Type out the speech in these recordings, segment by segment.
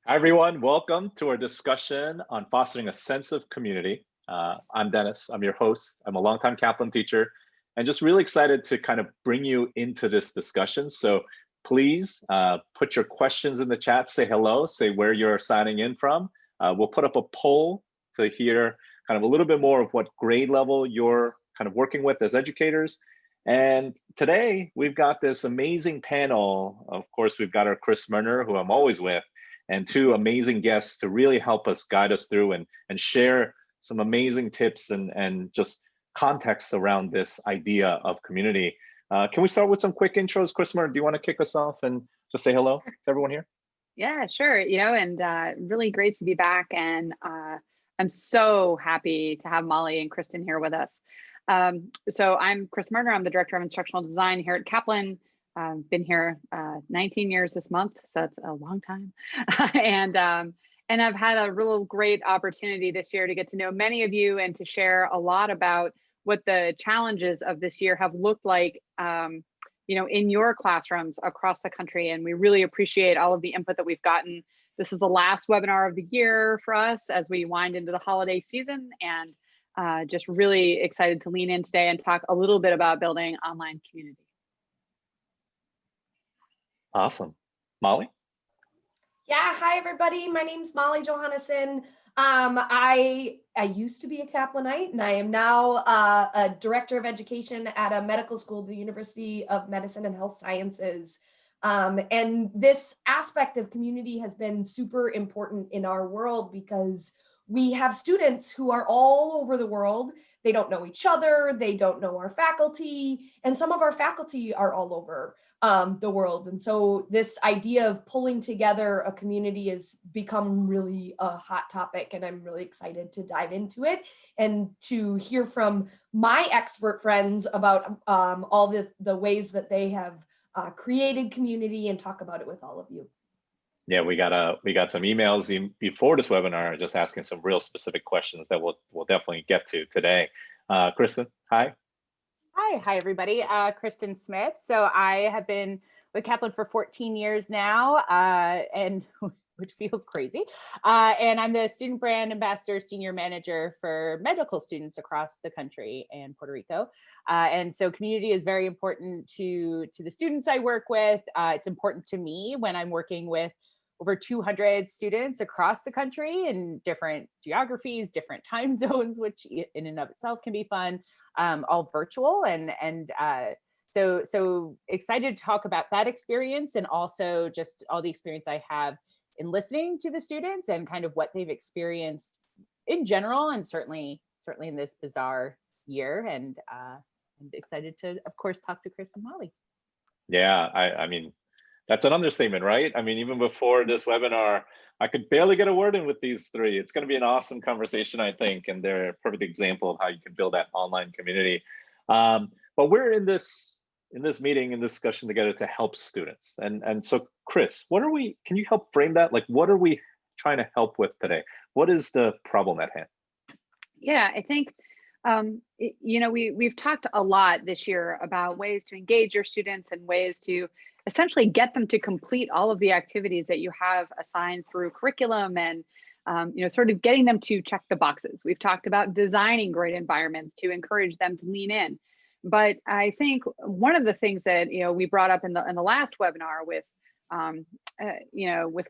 Hi, everyone. Welcome to our discussion on fostering a sense of community. I'm Dennis. I'm your host. I'm a longtime Kaplan teacher and just really excited to kind of bring you into this discussion. So please put your questions in the chat, say hello, say where you're signing in from. We'll put up a poll to hear kind of a little bit more of what grade level you're kind of working with as educators. And today we've got this amazing panel. Of course, we've got our Murner, who I'm always with, and two amazing guests to really help us guide us through and share some amazing tips and just context around this idea of community. Can we start with some quick intros? Murner, do you want to kick us off and just say hello to everyone here? Yeah, sure. And really great to be back. And I'm so happy to have Molly and Kristen here with us. So I'm Murner. I'm the Director of Instructional Design here at Kaplan. Been here 19 years this month, so it's a long time. and I've had a real great opportunity this year to get to know many of you and to share a lot about what the challenges of this year have looked like, in your classrooms across the country. And we really appreciate all of the input that we've gotten. This is the last webinar of the year for us as we wind into the holiday season, and just really excited to lean in today and talk a little bit about building online community. Awesome. Molly? Yeah, hi everybody. My name's Molly Johannessen. I used to be a Kaplanite, and I am now a director of education at a medical school, the University of Medicine and Health Sciences. And this aspect of community has been super important in our world because we have students who are all over the world. They don't know each other, they don't know our faculty, and some of our faculty are all over the world. And so this idea of pulling together a community has become really a hot topic, and I'm really excited to dive into it and to hear from my expert friends about all the ways that they have created community and talk about it with all of you. Yeah, we got some emails before this webinar just asking some real specific questions that we'll definitely get to today. Kristen, hi. Hi everybody. Kristin Smith. So I have been with Kaplan for 14 years now, and which feels crazy. And I'm the Student Brand Ambassador Senior Manager for medical students across the country and Puerto Rico. And so community is very important to the students I work with. It's important to me when I'm working with over 200 students across the country in different geographies, different time zones, which in and of itself can be fun, all virtual. And so excited to talk about that experience, and also just all the experience I have in listening to the students and kind of what they've experienced in general, and certainly in this bizarre year. And I'm excited to, of course, talk to Chris and Molly. Yeah, I mean, that's an understatement, right? I mean, even before this webinar, I could barely get a word in with these three. It's going to be an awesome conversation, I think, and they're a perfect example of how you can build that online community. But we're in this meeting and discussion together to help students. And so, Chris, can you help frame that? Like, what are we trying to help with today? What is the problem at hand? Yeah, I think, we've talked a lot this year about ways to engage your students and ways to essentially get them to complete all of the activities that you have assigned through curriculum, and sort of getting them to check the boxes. We've talked about designing great environments to encourage them to lean in. But I think one of the things that we brought up in the last webinar with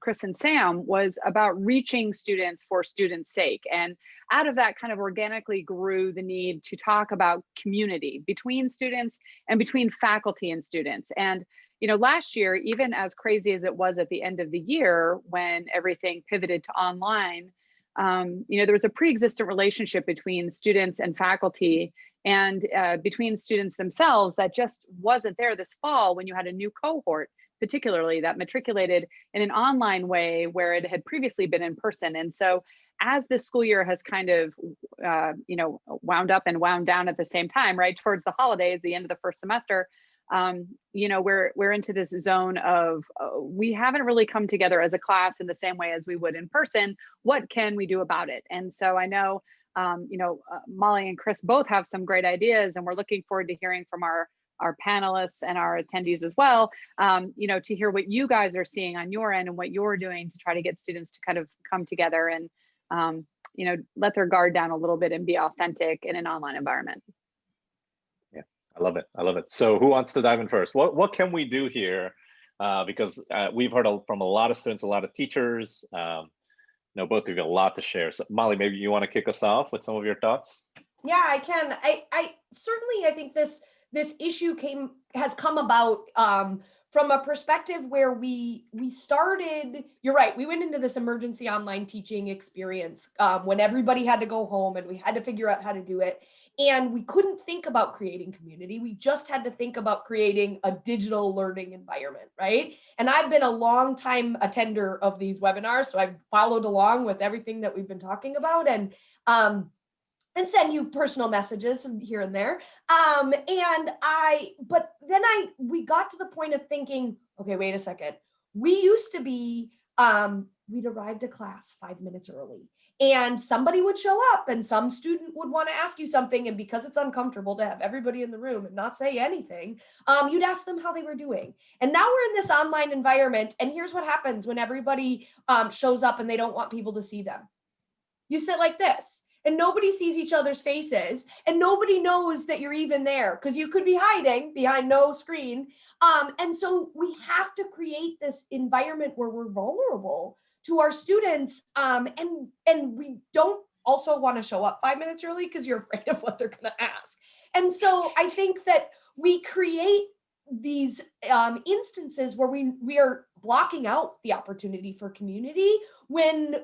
Chris and Sam was about reaching students for students' sake. And out of that kind of organically grew the need to talk about community between students and between faculty and students. And last year, even as crazy as it was at the end of the year when everything pivoted to online, there was a pre-existent relationship between students and faculty, and between students themselves that just wasn't there this fall when you had a new cohort, particularly that matriculated in an online way where it had previously been in person. And so as this school year has kind of, wound up and wound down at the same time, right, towards the holidays, the end of the first semester, we're into this zone of we haven't really come together as a class in the same way as we would in person. What can we do about it? And so I know, Molly and Chris both have some great ideas, and we're looking forward to hearing from our our panelists and our attendees as well, you know, to hear what you guys are seeing on your end and what you're doing to try to get students to kind of come together and, you know, let their guard down a little bit and be authentic in an online environment. Yeah, I love it. I love it. So who wants to dive in first? What can we do here? Because we've heard from a lot of students, a lot of teachers. You know, both of you have a lot to share. So Molly, maybe you want to kick us off with some of your thoughts? Yeah, I can. I certainly, I think this issue has come about from a perspective where we started. You're right. We went into this emergency online teaching experience when everybody had to go home and we had to figure out how to do it. And we couldn't think about creating community. We just had to think about creating a digital learning environment, right? And I've been a long time attender of these webinars, so I've followed along with everything that we've been talking about, and send you personal messages here and there. But then we got to the point of thinking, okay, wait a second. We used to be, we'd arrive to class 5 minutes early and somebody would show up and some student would want to ask you something. And because it's uncomfortable to have everybody in the room and not say anything, you'd ask them how they were doing. And now we're in this online environment. And here's what happens when everybody shows up and they don't want people to see them. You sit like this. And nobody sees each other's faces and nobody knows that you're even there because you could be hiding behind no screen. And so we have to create this environment where we're vulnerable to our students. And we don't also want to show up 5 minutes early because you're afraid of what they're going to ask. And so I think that we create these instances where we are blocking out the opportunity for community when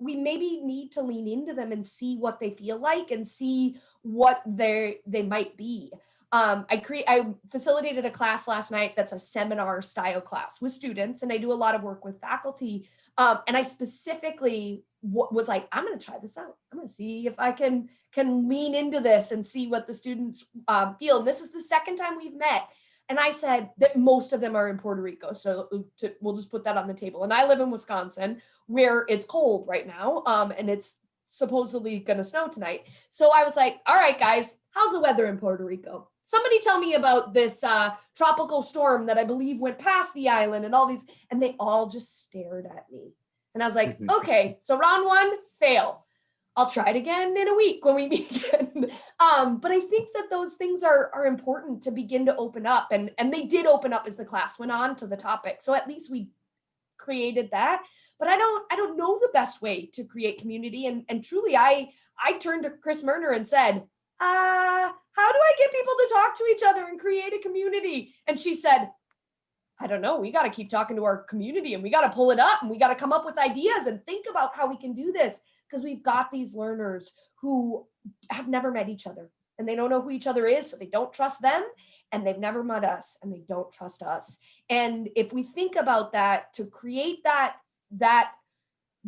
we maybe need to lean into them and see what they feel like and see what they might be. I facilitated a class last night that's a seminar style class with students, and I do a lot of work with faculty. And I specifically was like, I'm going to try this out. I'm going to see if I can lean into this and see what the students feel. And this is the second time we've met. And I said that most of them are in Puerto Rico. So we'll just put that on the table. And I live in Wisconsin where it's cold right now. And it's supposedly going to snow tonight. So I was like, all right, guys, how's the weather in Puerto Rico? Somebody tell me about this tropical storm that I believe went past the island and all these. And they all just stared at me. And I was like, okay, so round one, fail. I'll try it again in a week when we meet again. But I think that those things are important to begin to open up. And they did open up as the class went on to the topic. So at least we created that. But I don't know the best way to create community. And truly, I turned to Chris Murner and said, how do I get people to talk to each other and create a community? And she said, I don't know. We got to keep talking to our community and we got to pull it up and we got to come up with ideas and think about how we can do this. Because we've got these learners who have never met each other and they don't know who each other is. So they don't trust them and they've never met us and they don't trust us. And if we think about that, to create that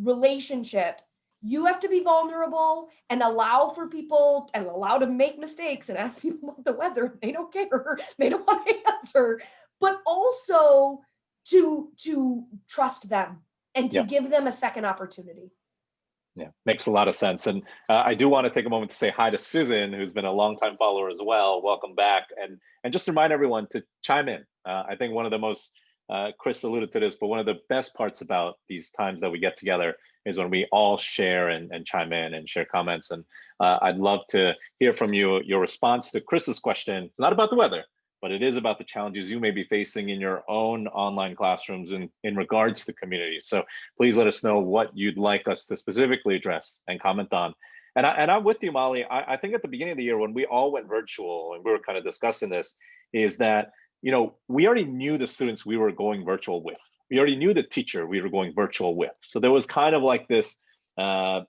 relationship, you have to be vulnerable and allow for people and allow to make mistakes and ask people about the weather. They don't care. They don't want to answer, but also to trust them and to give them a second opportunity. Yeah, makes a lot of sense. And I do want to take a moment to say hi to Susan, who's been a longtime follower as well. Welcome back. And just remind everyone to chime in. I think one of the most, Chris alluded to this, but one of the best parts about these times that we get together is when we all share and chime in and share comments. And I'd love to hear from you, your response to Chris's question. It's not about the weather, but it is about the challenges you may be facing in your own online classrooms in regards to community. So please let us know what you'd like us to specifically address and comment on. And I'm with you, Molly. I think at the beginning of the year when we all went virtual and we were kind of discussing this, is that, you know, we already knew the students we were going virtual with. We already knew the teacher we were going virtual with. So there was kind of like this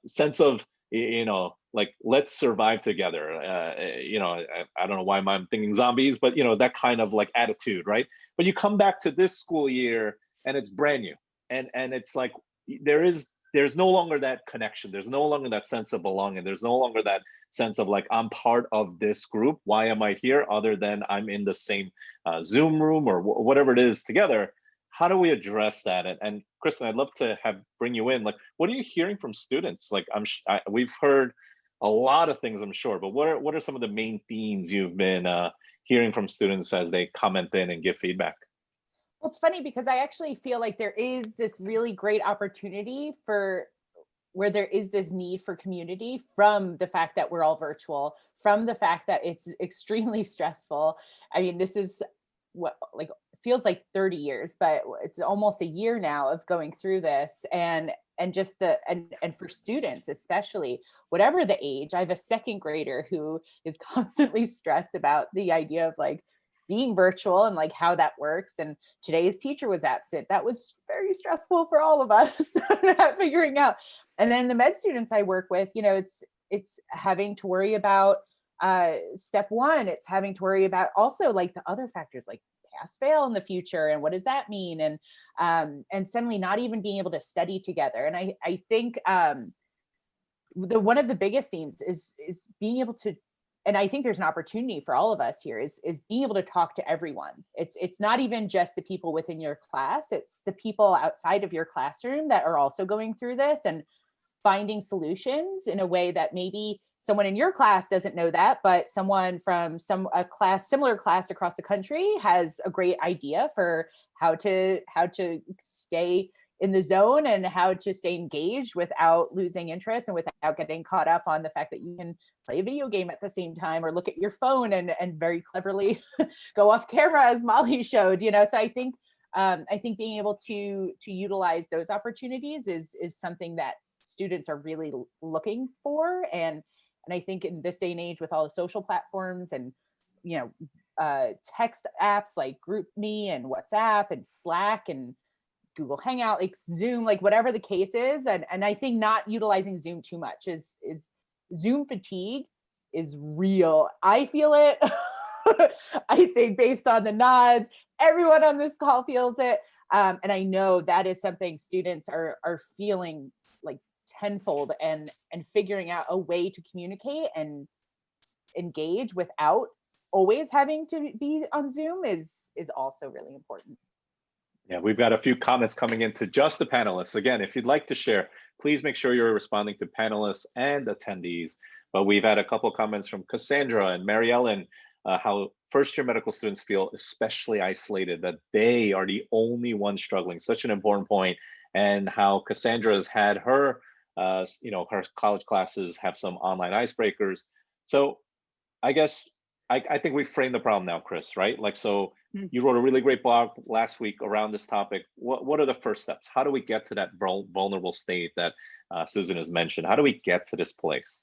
sense of, you know, like, let's survive together. You know, I don't know why I'm thinking zombies, but, you know, that kind of like attitude, right? But you come back to this school year and it's brand new. And it's like, there's no longer that connection. There's no longer that sense of belonging. There's no longer that sense of like, I'm part of this group. Why am I here? Other than I'm in the same Zoom room or whatever it is together. How do we address that? And Kristen, I'd love to bring you in. Like, what are you hearing from students? Like, we've heard a lot of things, I'm sure, but what are some of the main themes you've been hearing from students as they comment in and give feedback? Well, it's funny because I actually feel like there is this really great opportunity for where there is this need for community from the fact that we're all virtual, from the fact that it's extremely stressful. I mean, this is what like feels like 30 years, but it's almost a year now of going through this. And just and for students, especially whatever the age, I have a second grader who is constantly stressed about the idea of like being virtual and like how that works. And today's teacher was absent. That was very stressful for all of us figuring out. And then the med students I work with, you know, it's having to worry about step one. It's having to worry about also like the other factors like pass fail in the future and what does that mean, and suddenly not even being able to study together. And I think one of the biggest themes is being able to, and I think there's an opportunity for all of us here is being able to talk to everyone. It's not even just the people within your class, it's the people outside of your classroom that are also going through this, and finding solutions in a way that maybe someone in your class doesn't know that, but someone from similar class across the country has a great idea for how to stay in the zone and how to stay engaged without losing interest and without getting caught up on the fact that you can play a video game at the same time or look at your phone and very cleverly go off camera, as Molly showed, you know. So I think being able to utilize those opportunities is something that students are really looking for. And I think in this day and age with all the social platforms and, you know, text apps like GroupMe and WhatsApp and Slack and Google Hangout, like Zoom, like whatever the case is. And I think not utilizing Zoom too much is Zoom fatigue is real. I feel it. I think based on the nods, everyone on this call feels it. And I know that is something students are feeling like tenfold, and figuring out a way to communicate and engage without always having to be on Zoom is also really important. Yeah, we've got a few comments coming into just the panelists. Again, if you'd like to share, please make sure you're responding to panelists and attendees. But we've had a couple of comments from Cassandra and Mary Ellen, how first-year medical students feel especially isolated, that they are the only ones struggling. Such an important point. And how Cassandra has had her her college classes have some online icebreakers. So I guess I think we framed the problem now, Chris, right? Like, so you wrote a really great blog last week around this topic. What are the first steps? How do we get to that vulnerable state that Susan has mentioned? How do we get to this place?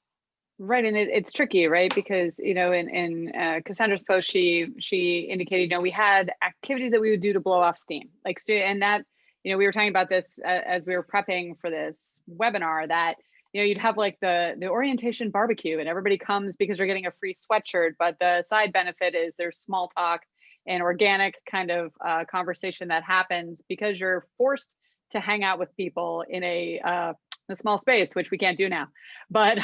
Right, and it's tricky, right? Because, you know, in Cassandra's post, she indicated, you know, we had activities that we would do to blow off steam, like and that, you know, we were talking about this as we were prepping for this webinar, that, you know, you'd have like the orientation barbecue and everybody comes because they're getting a free sweatshirt, but the side benefit is there's small talk and organic kind of conversation that happens because you're forced to hang out with people in a small space, which we can't do now. But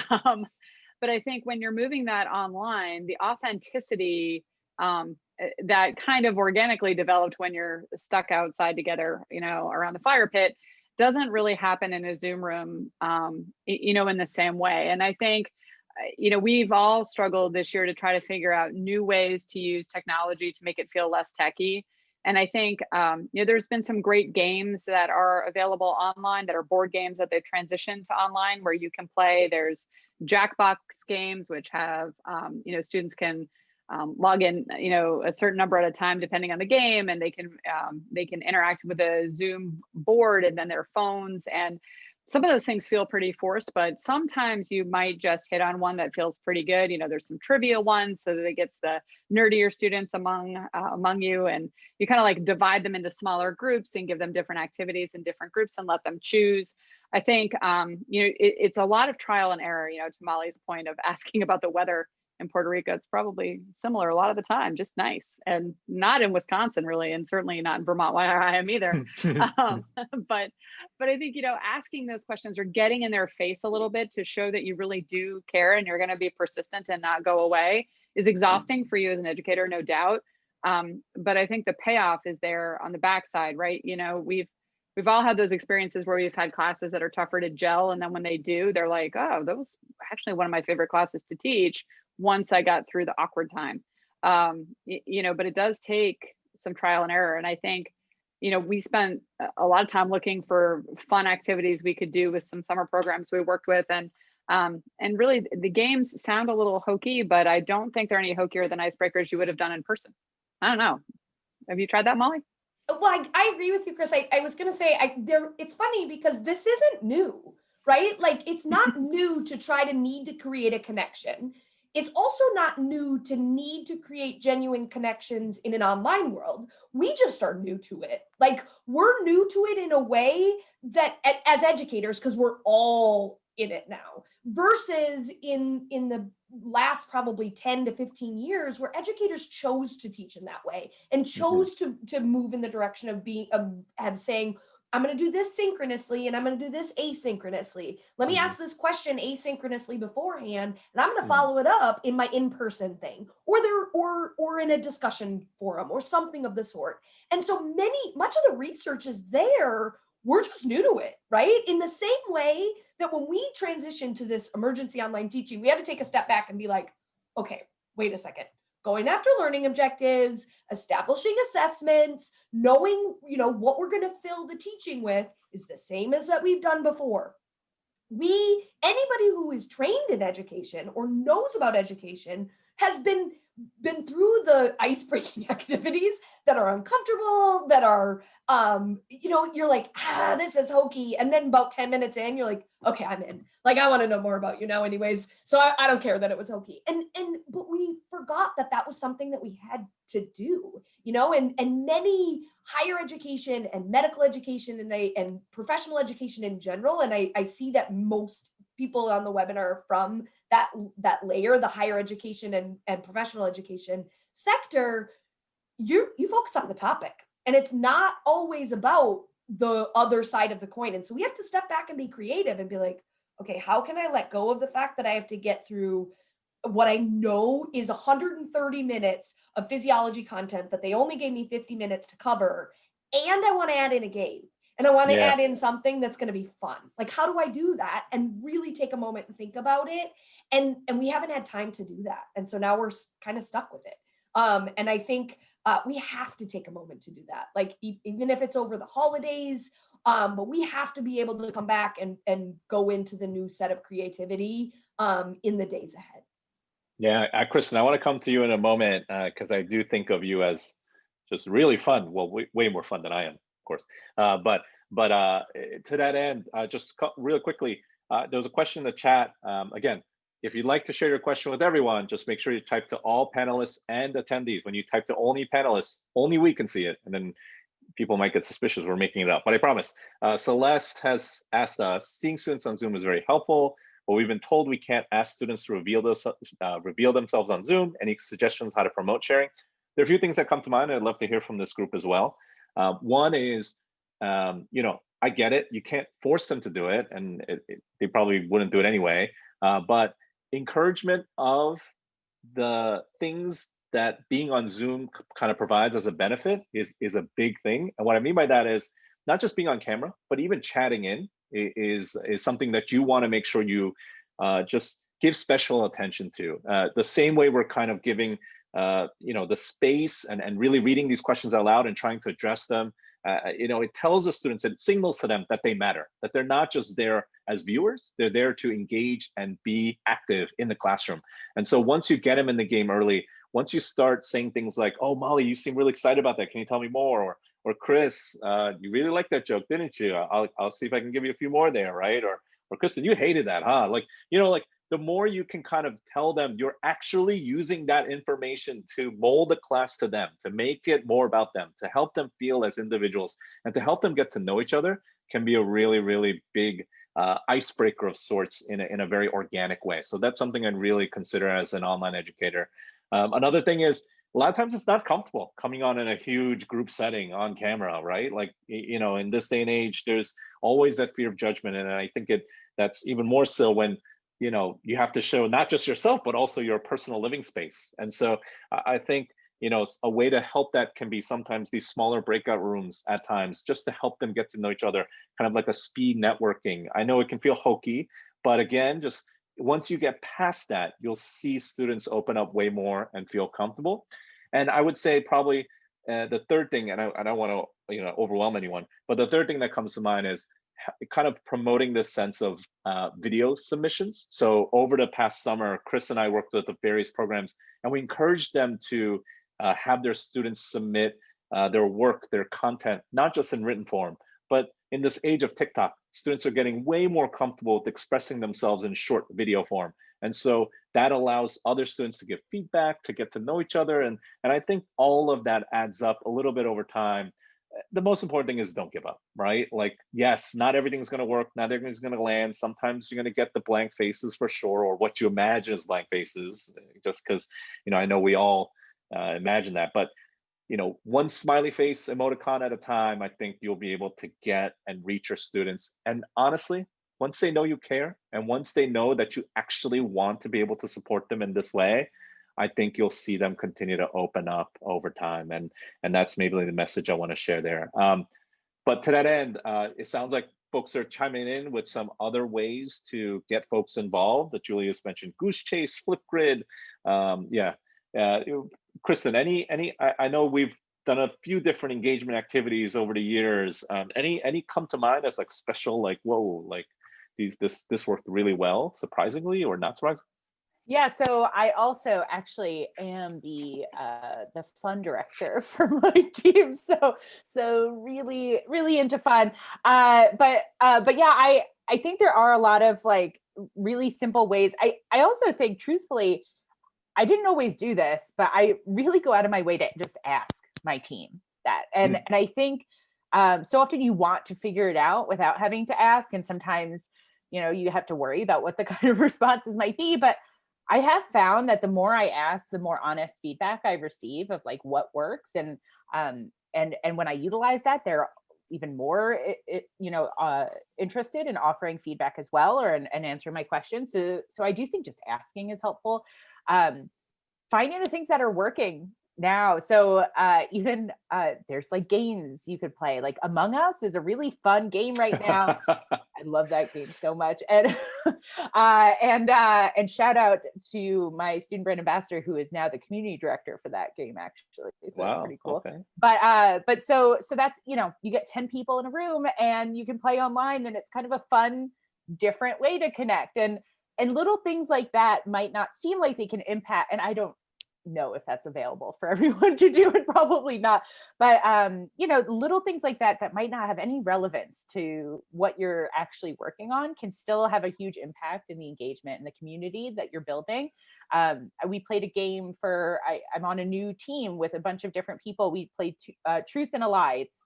I think when you're moving that online, the authenticity that kind of organically developed when you're stuck outside together, you know, around the fire pit, doesn't really happen in a Zoom room, you know, in the same way. And I think, you know, we've all struggled this year to try to figure out new ways to use technology to make it feel less techy. And I think, you know, there's been some great games that are available online that are board games that they've transitioned to online where you can play. There's Jackbox games, which have, you know, students can log in, you know, a certain number at a time, depending on the game, and they can interact with a Zoom board and then their phones. And some of those things feel pretty forced, but sometimes you might just hit on one that feels pretty good. You know, there's some trivia ones so that it gets the nerdier students among you, and you kind of like divide them into smaller groups and give them different activities in different groups and let them choose. I think, you know, it's a lot of trial and error, you know, to Molly's point of asking about the weather in Puerto Rico. It's probably similar a lot of the time, just nice, and not in Wisconsin really, and certainly not in Vermont, where I am either. But I think, you know, asking those questions or getting in their face a little bit to show that you really do care and you're going to be persistent and not go away is exhausting for you as an educator, no doubt. But I think the payoff is there on the backside, right? You know, we've all had those experiences where we've had classes that are tougher to gel, and then when they do, they're like, oh, that was actually one of my favorite classes to teach once I got through the awkward time. But it does take some trial and error. And I think, we spent a lot of time looking for fun activities we could do with some summer programs we worked with. And really the games sound a little hokey, but I don't think they're any hokier than icebreakers you would have done in person. I don't know. Have you tried that, Molly? Well, I agree with you, Chris. I was going to say, it's funny because this isn't new, right? Like, it's not new to try to need to create a connection. It's also not new to need to create genuine connections in an online world. We just are new to it. Like, we're new to it in a way that as educators, because we're all in it now, versus in the last probably 10 to 15 years where educators chose to teach in that way and chose to move in the direction of saying, I'm going to do this synchronously and I'm going to do this asynchronously. Let me ask this question asynchronously beforehand, and I'm going to follow it up in my in-person thing, or in a discussion forum or something of the sort. And so much of the research is there. We're just new to it, right? In the same way that when we transitioned to this emergency online teaching, we had to take a step back and be like, okay, wait a second. Going after learning objectives, establishing assessments, knowing, what we're going to fill the teaching with is the same as what we've done before. Anybody who is trained in education or knows about education has been through the ice-breaking activities that are uncomfortable, that are, you're like, this is hokey. And then about 10 minutes in, you're like, okay, I'm in. Like, I want to know more about you now anyways. So I don't care that it was hokey. But we forgot that was something that we had to do, and many higher education and medical education and professional education in general. And I see that most people on the webinar from that layer, the higher education and professional education sector, you focus on the topic, and it's not always about the other side of the coin. And so we have to step back and be creative and be like, okay, how can I let go of the fact that I have to get through what I know is 130 minutes of physiology content that they only gave me 50 minutes to cover, and I want to add in a game. And I want to add in something that's going to be fun. Like, how do I do that and really take a moment and think about it? And we haven't had time to do that. And so now we're kind of stuck with it. And I think we have to take a moment to do that. Like, even if it's over the holidays, but we have to be able to come back and go into the new set of creativity in the days ahead. Yeah, Kristen, I want to come to you in a moment because I do think of you as just really fun. Well, way more fun than I am, of course. But to that end, just real quickly, there was a question in the chat. Again, if you'd like to share your question with everyone, just make sure you type to all panelists and attendees. When you type to only panelists, only we can see it, and then people might get suspicious we're making it up. But I promise. Celeste has asked us, seeing students on Zoom is very helpful, but we've been told we can't ask students to reveal themselves on Zoom. Any suggestions how to promote sharing? There are a few things that come to mind. I'd love to hear from this group as well. One is, I get it. You can't force them to do it, and they probably wouldn't do it anyway. But encouragement of the things that being on Zoom kind of provides as a benefit is a big thing. And what I mean by that is not just being on camera, but even chatting in is something that you want to make sure you just give special attention to. The same way we're kind of giving the space and really reading these questions out loud and trying to address them. It tells the students, it signals to them that they matter, that they're not just there as viewers, they're there to engage and be active in the classroom. And so once you get them in the game early, once you start saying things like, oh, Molly, you seem really excited about that. Can you tell me more? Or Chris, you really liked that joke, didn't you? I'll see if I can give you a few more there, right? Or Kristen, you hated that, huh? The more you can kind of tell them you're actually using that information to mold the class to them, to make it more about them, to help them feel as individuals, and to help them get to know each other can be a really, really big icebreaker of sorts in a very organic way. So that's something I'd really consider as an online educator. Another thing is, a lot of times it's not comfortable coming on in a huge group setting on camera, right? Like, in this day and age, there's always that fear of judgment. And I think that's even more so when you have to show not just yourself, but also your personal living space. And so I think, a way to help that can be sometimes these smaller breakout rooms at times, just to help them get to know each other, kind of like a speed networking. I know it can feel hokey, but again, just once you get past that, you'll see students open up way more and feel comfortable. And I would say probably the third thing, and I don't want to overwhelm anyone, but the third thing that comes to mind is kind of promoting this sense of video submissions. So over the past summer, Chris and I worked with the various programs, and we encouraged them to have their students submit their work, their content, not just in written form, but in this age of TikTok, students are getting way more comfortable with expressing themselves in short video form. And so that allows other students to give feedback, to get to know each other. And I think all of that adds up a little bit over time. The most important thing is don't give up, right? Like, yes, not everything's going to work. Not everything's going to land. Sometimes you're going to get the blank faces for sure, or what you imagine as blank faces, just because, I know we all imagine that. But one smiley face emoticon at a time, I think you'll be able to get and reach your students. And honestly, once they know you care, and once they know that you actually want to be able to support them in this way, I think you'll see them continue to open up over time. And that's maybe the message I want to share there. But to that end, it sounds like folks are chiming in with some other ways to get folks involved. That Julius mentioned Goose Chase, Flipgrid. Kristen, I know we've done a few different engagement activities over the years. Any come to mind as like special, like, whoa, like this worked really well, surprisingly or not surprisingly? Yeah, so I also actually am the fun director for my team. So really into fun. But yeah, I think there are a lot of like really simple ways. I also think, truthfully, I didn't always do this, but I really go out of my way to just ask my team that. And I think so often you want to figure it out without having to ask, and sometimes you have to worry about what the kind of responses might be. But I have found that the more I ask, the more honest feedback I receive of like what works, and when I utilize that, they're even more interested in offering feedback as well, or and answering my questions. So I do think just asking is helpful. Finding the things that are working now. So even there's like games you could play. Like Among Us is a really fun game right now. I love that game so much. And and shout out to my student brand ambassador, who is now the community director for that game, actually. So wow, that's pretty cool. Okay. But so that's, you get 10 people in a room and you can play online, and it's kind of a fun, different way to connect. And little things like that might not seem like they can impact, and I don't know if that's available for everyone to do, and probably not, but little things like that might not have any relevance to what you're actually working on can still have a huge impact in the engagement and the community that you're building. We played a game I'm on a new team with a bunch of different people. We played Truth and a Lie. It's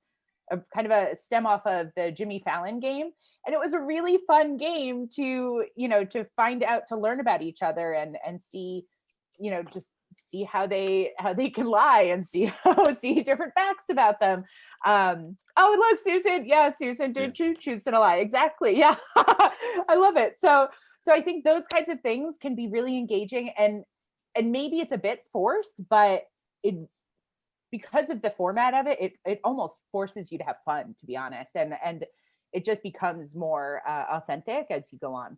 kind of a stem off of the Jimmy Fallon game. And it was a really fun game to find out, to learn about each other and see, just see how they can lie, and see different facts about them. Oh, look, Susan. Yeah, Susan did Truth and a Lie. Exactly. Yeah. I love it. So I think those kinds of things can be really engaging, and maybe it's a bit forced, but because of the format of it almost forces you to have fun, to be honest. And it just becomes more authentic as you go on.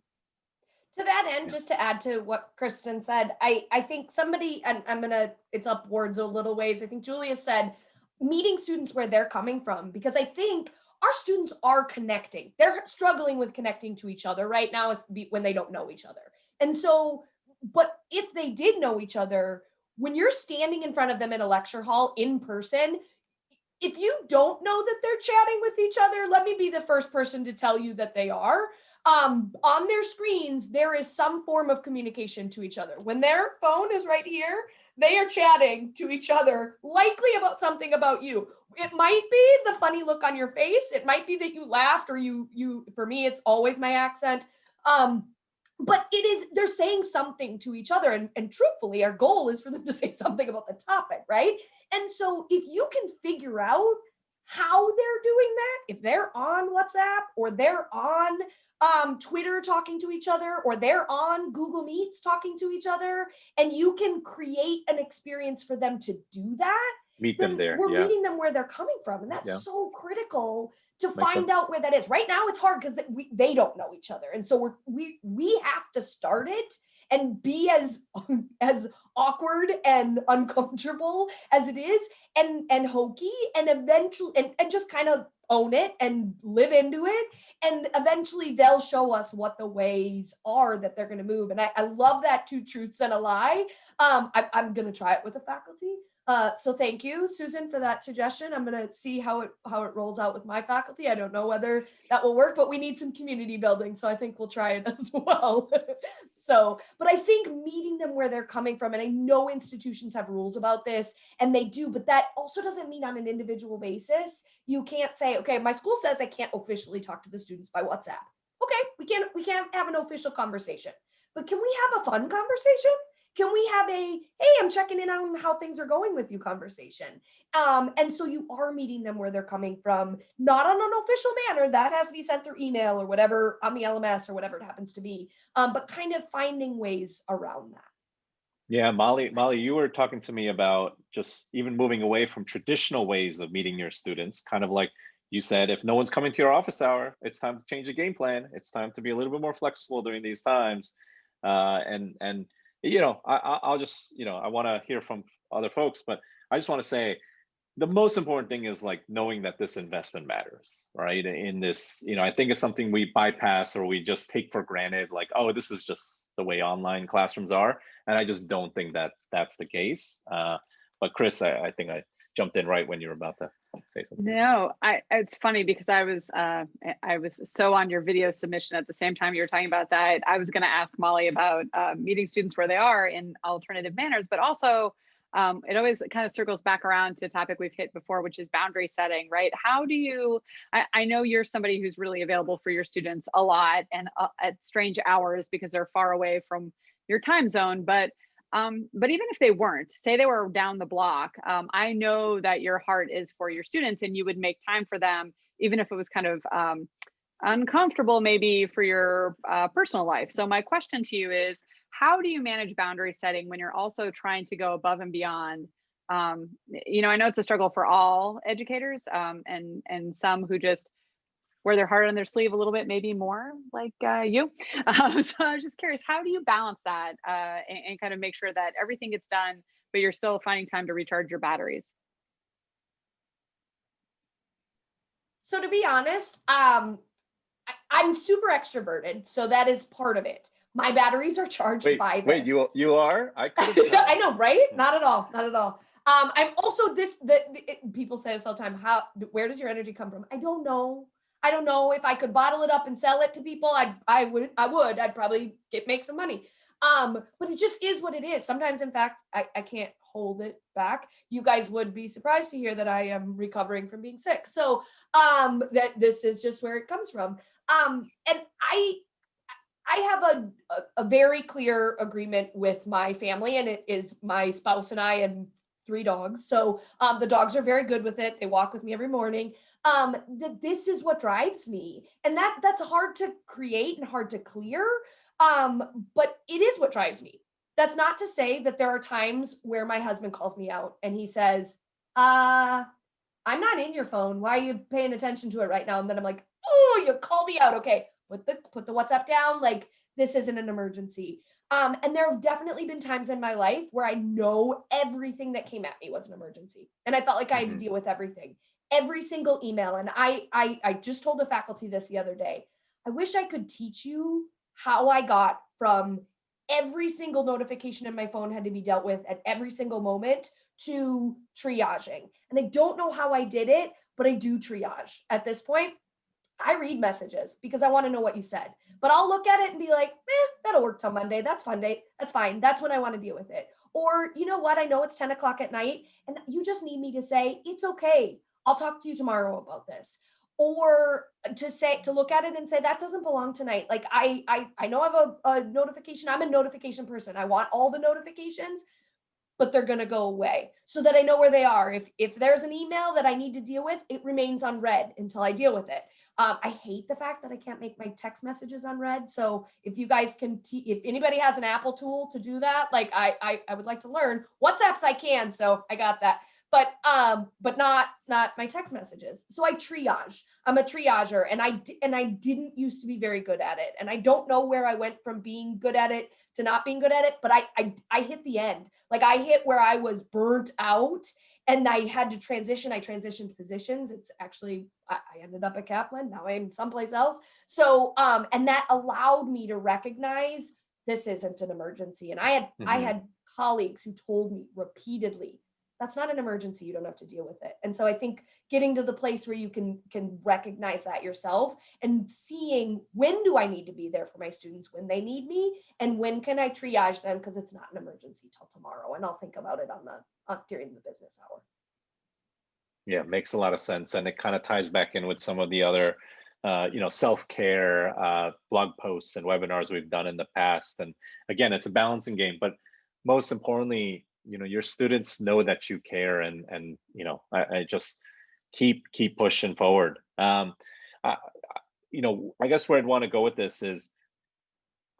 To that end, just to add to what Kristen said, I think somebody, and it's upwards a little ways. I think Julia said, meeting students where they're coming from, because I think our students are connecting. They're struggling with connecting to each other right now when they don't know each other. And so, but if they did know each other, when you're standing in front of them in a lecture hall in person, if you don't know that they're chatting with each other, let me be the first person to tell you that they are. On their screens, there is some form of communication to each other. When their phone is right here, they are chatting to each other, likely about something about you. It might be the funny look on your face. It might be that you laughed, or you, for me, it's always my accent. But they're saying something to each other. And truthfully, our goal is for them to say something about the topic, right? And so if you can figure out how they're doing that, if they're on WhatsApp, or they're on Twitter talking to each other, or they're on Google Meets talking to each other, and you can create an experience for them to do that, meet them there. We're meeting them where they're coming from. And that's so critical to Makes find sense. out where that is. Right now, it's hard because they don't know each other. And so we have to start it. and be as awkward and uncomfortable as it is, and hokey, and eventually and just kind of own it and live into it, and eventually they'll show us what the ways are that they're going to move. And I love that two truths and a lie. I'm going to try it with the faculty. So thank you, Susan, for that suggestion. I'm going to see how it rolls out with my faculty. I don't know whether that will work, but we need some community building, so I think we'll try it as well. So, but I think meeting them where they're coming from, and I know institutions have rules about this, and they do, but that also doesn't mean on an individual basis. You can't say, okay, my school says I can't officially talk to the students by WhatsApp. Okay, we can't have an official conversation, but can we have a fun conversation? Can we have a, hey, I'm checking in on how things are going with you conversation? And so you are meeting them where they're coming from, not on an official manner. That has to be sent through email or whatever on the LMS or whatever it happens to be, but kind of finding ways around that. Yeah, Molly, you were talking to me about just even moving away from traditional ways of meeting your students, kind of like you said, if no one's coming to your office hour, it's time to change the game plan. It's time to be a little bit more flexible during these times. And I'll just, I want to hear from other folks, but I just want to say the most important thing is like knowing that this investment matters, right? In this, I think it's something we bypass or we just take for granted, like, oh, this is just the way online classrooms are. And I just don't think that's the case. But Chris, I think I jumped in right when you were about to say something. No, it's funny because I was so on your video submission at the same time you were talking about that. I was going to ask Molly about meeting students where they are in alternative manners, but also it always kind of circles back around to a topic we've hit before, which is boundary setting, right? How do you, I know you're somebody who's really available for your students a lot and at strange hours because they're far away from your time zone, but even if they weren't, say they were down the block, I know that your heart is for your students and you would make time for them, even if it was kind of uncomfortable maybe for your personal life. So my question to you is, how do you manage boundary setting when you're also trying to go above and beyond? I know it's a struggle for all educators and some who just wear their heart on their sleeve a little bit, maybe more like you. So I was just curious, how do you balance that and kind of make sure that everything gets done, but you're still finding time to recharge your batteries? So to be honest, I'm super extroverted, so that is part of it. My batteries are charged by this. Wait, you are? I could have. I know, right? Not at all. Not at all. I'm also people say this all the time. Where does your energy come from? I don't know. If I could bottle it up and sell it to people, I would. I'd probably make some money. But it just is what it is. Sometimes, in fact, I can't hold it back. You guys would be surprised to hear that I am recovering from being sick. So that this is just where it comes from. And I have a very clear agreement with my family, and it is my spouse and I and 3 dogs. So the dogs are very good with it. They walk with me every morning. This is what drives me. And that's hard to create and hard to clear. But it is what drives me. That's not to say that there are times where my husband calls me out and he says, I'm not in your phone. Why are you paying attention to it right now? And then I'm like, oh, you called me out. Okay, put the WhatsApp down. Like, this isn't an emergency. And there have definitely been times in my life where I know everything that came at me was an emergency. And I felt like I had to deal with everything, every single email. And I just told the faculty this the other day. I wish I could teach you how I got from every single notification in my phone had to be dealt with at every single moment to triaging. And I don't know how I did it, but I do triage at this point. I read messages because I want to know what you said, but I'll look at it and be like, that'll work till Monday. That's fun day. That's fine. That's when I want to deal with it. Or, you know what? I know it's 10 o'clock at night and you just need me to say, it's okay. I'll talk to you tomorrow about this. Or to look at it and say, that doesn't belong tonight. Like I know I have a notification. I'm a notification person. I want all the notifications, but they're going to go away so that I know where they are. If there's an email that I need to deal with, it remains unread until I deal with it. I hate the fact that I can't make my text messages unread. So if you guys can, if anybody has an Apple tool to do that, like I would like to learn. WhatsApps I can, so I got that. but not my text messages. So I triage. I'm a triager, and I didn't used to be very good at it. And I don't know where I went from being good at it to not being good at it, but I hit the end. Like I hit where I was burnt out and I had to transition. I transitioned positions. It's actually, I ended up at Kaplan. Now I'm someplace else. So, and that allowed me to recognize this isn't an emergency. And I had colleagues who told me repeatedly, that's not an emergency. You don't have to deal with it. And so I think getting to the place where you can recognize that yourself and seeing when do I need to be there for my students when they need me, and when can I triage them because it's not an emergency till tomorrow, and I'll think about it during the business hour. Yeah, makes a lot of sense, and it kind of ties back in with some of the other self-care blog posts and webinars we've done in the past. And again, it's a balancing game, but most importantly, your students know that you care, and I just keep pushing forward. I guess where I'd want to go with this is,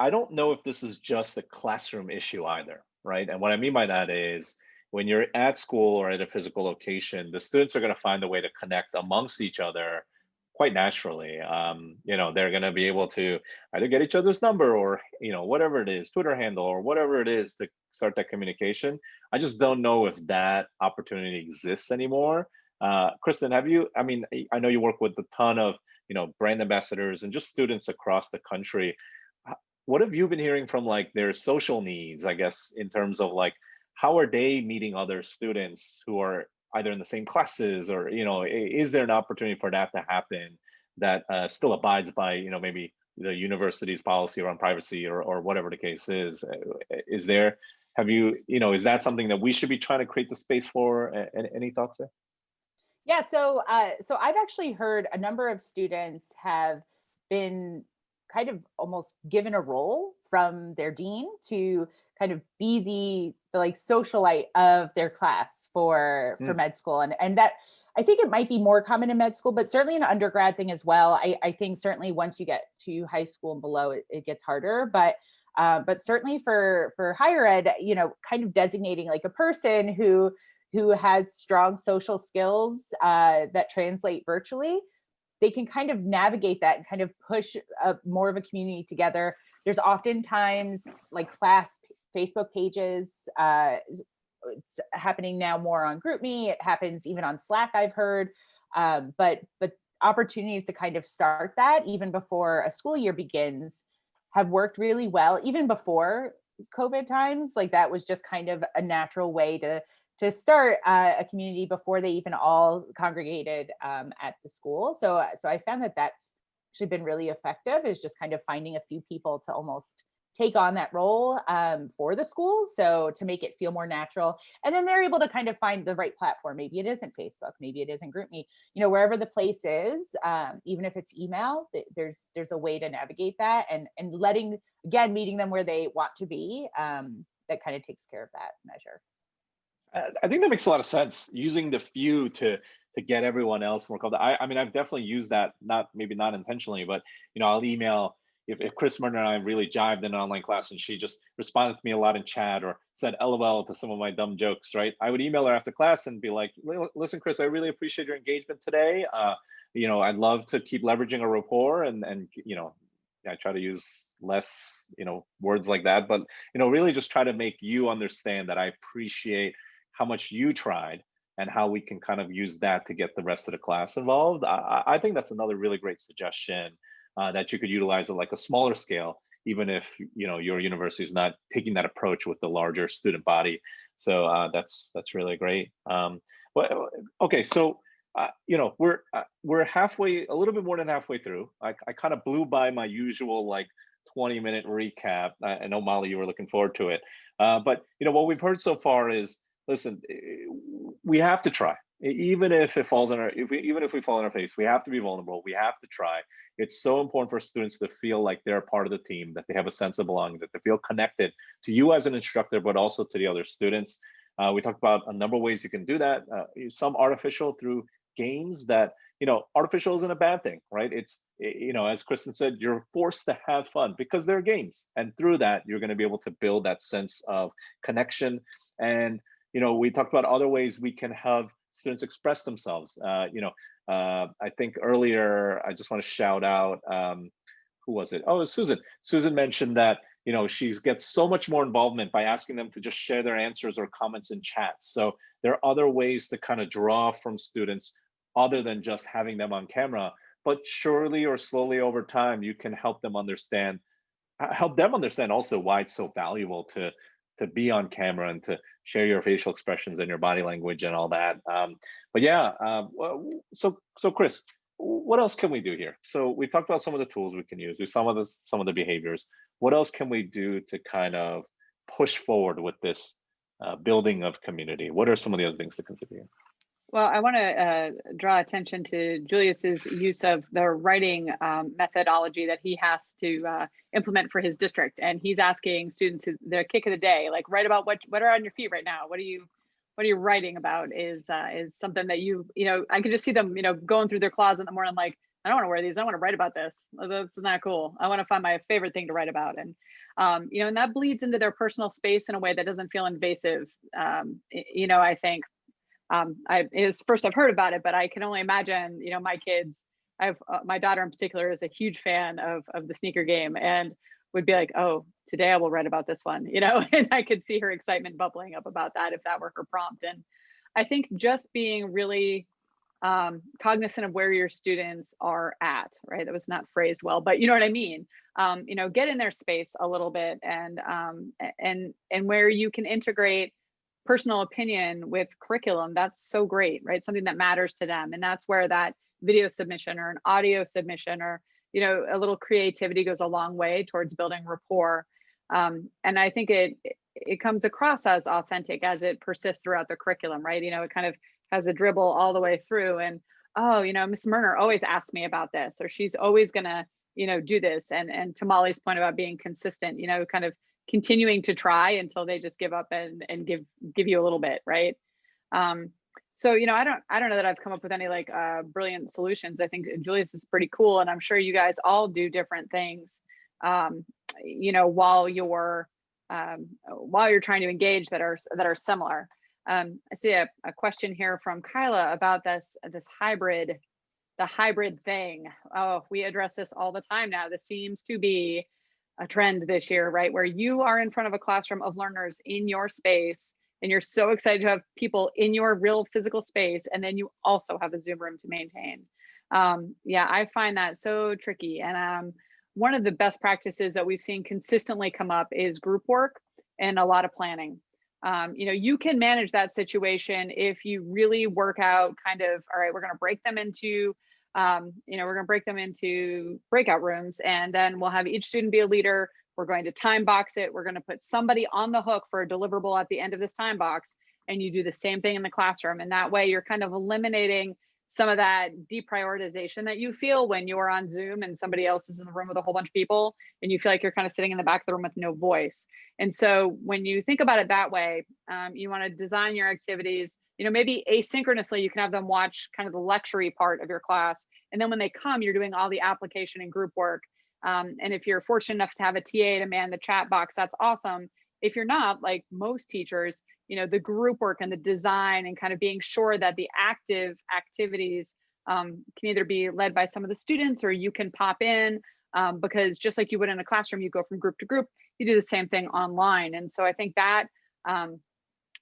I don't know if this is just a classroom issue either, right? And what I mean by that is, when you're at school or at a physical location, the students are going to find a way to connect amongst each other quite naturally. They're going to be able to either get each other's number or, whatever it is, Twitter handle or whatever it is to start that communication. I just don't know if that opportunity exists anymore. Kristen, I know you work with a ton of, brand ambassadors and just students across the country. What have you been hearing from like their social needs, I guess, in terms of like, how are they meeting other students who are either in the same classes, or is there an opportunity for that to happen that still abides by maybe the university's policy around privacy or whatever the case is? Is that something that we should be trying to create the space for? Any thoughts there? Yeah, so I've actually heard a number of students have been kind of almost given a role from their dean to kind of be the like socialite of their class for med school. And that, I think it might be more common in med school, but certainly an undergrad thing as well. I think certainly once you get to high school and below, it gets harder. But certainly for higher ed, kind of designating like a person who has strong social skills that translate virtually, they can kind of navigate that and kind of push more of a community together. There's oftentimes like class Facebook pages. It's happening now more on GroupMe. It happens even on Slack, I've heard. But opportunities to kind of start that even before a school year begins have worked really well. Even before COVID times, like that was just kind of a natural way to start a community before they even all congregated at the school. So I found that that's actually been really effective, is just kind of finding a few people to almost take on that role for the school. So to make it feel more natural. And then they're able to kind of find the right platform. Maybe it isn't Facebook, maybe it isn't GroupMe, wherever the place is, even if it's email, there's a way to navigate that, and meeting them where they want to be. That kind of takes care of that measure. I think that makes a lot of sense, using the few to get everyone else more comfortable. I've definitely used that, not intentionally, but I'll email if Chris Murner and I really jived in an online class and she just responded to me a lot in chat or said LOL to some of my dumb jokes, right? I would email her after class and be like, listen, Chris, I really appreciate your engagement today. I'd love to keep leveraging a rapport, and I try to use less, words like that, but really just try to make you understand that I appreciate how much you tried and how we can kind of use that to get the rest of the class involved. I think that's another really great suggestion that you could utilize at like a smaller scale, even if your university is not taking that approach with the larger student body. So that's really great. Okay, so we're halfway, a little bit more than halfway through. I kind of blew by my usual like 20-minute recap. I know, Molly, you were looking forward to it, but what we've heard so far is, listen, we have to try. Even if it falls on our, even if we fall on our face, we have to be vulnerable. We have to try. It's so important for students to feel like they're a part of the team, that they have a sense of belonging, that they feel connected to you as an instructor, but also to the other students. We talked about a number of ways you can do that. Some artificial through games that, artificial isn't a bad thing, right? It's, as Kristen said, you're forced to have fun because they're games. And through that, you're going to be able to build that sense of connection. And we talked about other ways we can have students express themselves. I think earlier, I just want to shout out, who was it? Oh, it was Susan. Susan mentioned that, she gets so much more involvement by asking them to just share their answers or comments in chats. So there are other ways to kind of draw from students other than just having them on camera, but surely or slowly over time, you can help them understand also why it's so valuable to be on camera and to share your facial expressions and your body language and all that. But yeah, so Chris, what else can we do here? So we talked about some of the tools we can use. We saw some of the behaviors. What else can we do to kind of push forward with this building of community? What are some of the other things to consider here? Well, I want to draw attention to Julius's use of the writing methodology that he has to implement for his district, and he's asking students their kick of the day, like write about what are on your feet right now. What are you writing about? Is something that I can just see them going through their closet in the morning, like, I don't want to wear these. I want to write about this. That's not cool. I want to find my favorite thing to write about, and and that bleeds into their personal space in a way that doesn't feel invasive. I think. It's first I've heard about it, but I can only imagine, my kids, my daughter in particular is a huge fan of the sneaker game and would be like, oh, today I will write about this one, and I could see her excitement bubbling up about that if that were her prompt. And I think just being really cognizant of where your students are at, right? That was not phrased well, but you know what I mean? Get in their space a little bit and where you can integrate personal opinion with curriculum, that's so great, right? Something that matters to them. And that's where that video submission or an audio submission or, a little creativity goes a long way towards building rapport. And I think it comes across as authentic as it persists throughout the curriculum, right? It kind of has a dribble all the way through. And, oh, Miss Murner always asks me about this, or she's always gonna, do this. And to Molly's point about being consistent, kind of continuing to try until they just give up and give you a little bit, right? So I don't know that I've come up with any brilliant solutions. I think Julius is pretty cool, and I'm sure you guys all do different things while you're trying to engage that are similar. I see a question here from Kyla about this hybrid, the hybrid thing. Oh, we address this all the time now. This seems to be a trend this year, right? Where you are in front of a classroom of learners in your space, and you're so excited to have people in your real physical space, and then you also have a Zoom room to maintain. Yeah, I find that so tricky. And one of the best practices that we've seen consistently come up is group work and a lot of planning. You can manage that situation if you really work out kind of, all right, we're going to break them into breakout rooms, and then we'll have each student be a leader. We're going to time box it. We're going to put somebody on the hook for a deliverable at the end of this time box, and you do the same thing in the classroom. And that way you're kind of eliminating some of that deprioritization that you feel when you're on Zoom and somebody else is in the room with a whole bunch of people, and you feel like you're kind of sitting in the back of the room with no voice. And so when you think about it that way, you want to design your activities, maybe asynchronously, you can have them watch kind of the lecture part of your class. And then when they come, you're doing all the application and group work. And if you're fortunate enough to have a TA to man the chat box, that's awesome. If you're not, like most teachers, the group work and the design and kind of being sure that the active activities can either be led by some of the students or you can pop in, because just like you would in a classroom, you go from group to group, you do the same thing online. And so I think that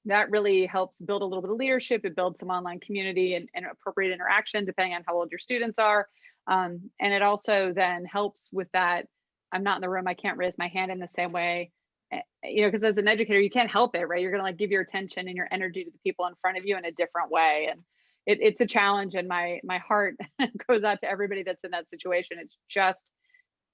that really helps build a little bit of leadership. It builds some online community and appropriate interaction depending on how old your students are. And it also then helps with that, I'm not in the room, I can't raise my hand in the same way. Because as an educator, you can't help it, right? You're going to give your attention and your energy to the people in front of you in a different way. And it's a challenge, and my heart goes out to everybody that's in that situation. It's just